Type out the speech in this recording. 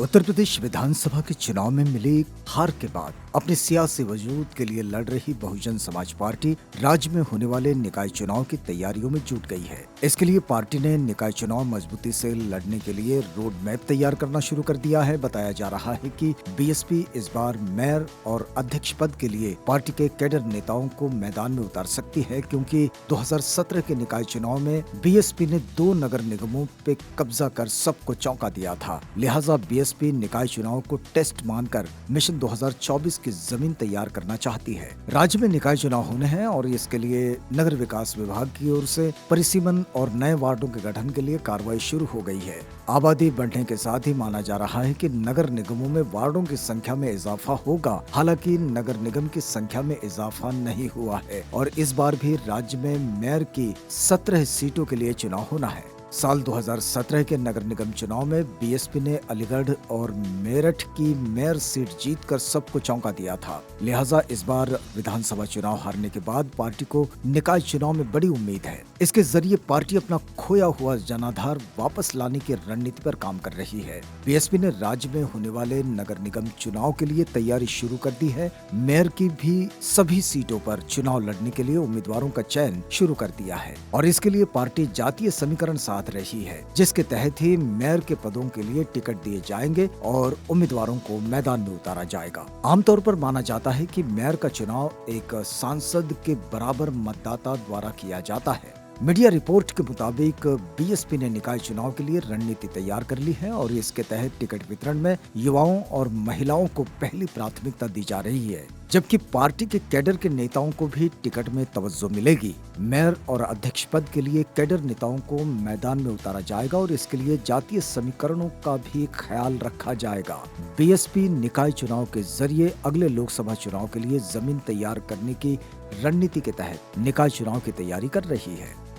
उत्तर प्रदेश विधानसभा के चुनाव में मिली हार के बाद अपने सियासी वजूद के लिए लड़ रही बहुजन समाज पार्टी राज्य में होने वाले निकाय चुनाव की तैयारियों में जुट गई है। इसके लिए पार्टी ने निकाय चुनाव मजबूती से लड़ने के लिए रोड मैप तैयार करना शुरू कर दिया है। बताया जा रहा है कि बीएसपी इस बार मेयर और अध्यक्ष पद के लिए पार्टी के कैडर नेताओं को मैदान में उतार सकती है, क्योंकि 2017 के निकाय चुनाव में बीएसपी ने 2 नगर निगमों पे कब्जा कर सबको चौंका दिया था। लिहाजा बीएसपी निकाय चुनाव को टेस्ट मानकर मिशन 2024 की जमीन तैयार करना चाहती है। राज्य में निकाय चुनाव होने हैं और इसके लिए नगर विकास विभाग की ओर से परिसीमन और नए वार्डों के गठन के लिए कार्रवाई शुरू हो गई है। आबादी बढ़ने के साथ ही माना जा रहा है कि नगर निगमों में वार्डों की संख्या में इजाफा होगा। हालांकि नगर निगम की संख्या में इजाफा नहीं हुआ है और इस बार भी राज्य में मेयर की 17 सीटों के लिए चुनाव होना है। साल 2017 के नगर निगम चुनाव में बीएसपी ने अलीगढ़ और मेरठ की मेयर सीट जीतकर सबको चौंका दिया था। लिहाजा इस बार विधानसभा चुनाव हारने के बाद पार्टी को निकाय चुनाव में बड़ी उम्मीद है। इसके जरिए पार्टी अपना खोया हुआ जनाधार वापस लाने की रणनीति पर काम कर रही है। बीएसपी ने राज्य में होने वाले नगर निगम चुनाव के लिए तैयारी शुरू कर दी है। मेयर की भी सभी सीटों पर चुनाव लड़ने के लिए उम्मीदवारों का चयन शुरू कर दिया है और इसके लिए पार्टी जातीय समीकरण रही है, जिसके तहत ही मेयर के पदों के लिए टिकट दिए जाएंगे और उम्मीदवारों को मैदान में उतारा जाएगा। आमतौर पर माना जाता है कि मेयर का चुनाव एक सांसद के बराबर मतदाता द्वारा किया जाता है। मीडिया रिपोर्ट के मुताबिक बीएसपी ने निकाय चुनाव के लिए रणनीति तैयार कर ली है और इसके तहत टिकट वितरण में युवाओं और महिलाओं को पहली प्राथमिकता दी जा रही है, जबकि पार्टी के कैडर के नेताओं को भी टिकट में तवज्जो मिलेगी। मेयर और अध्यक्ष पद के लिए कैडर नेताओं को मैदान में उतारा जाएगा और इसके लिए जातीय समीकरणों का भी ख्याल रखा जाएगा। बीएसपी निकाय चुनाव के जरिए अगले लोकसभा चुनाव के लिए जमीन तैयार करने की रणनीति के तहत निकाय चुनाव की तैयारी कर रही है।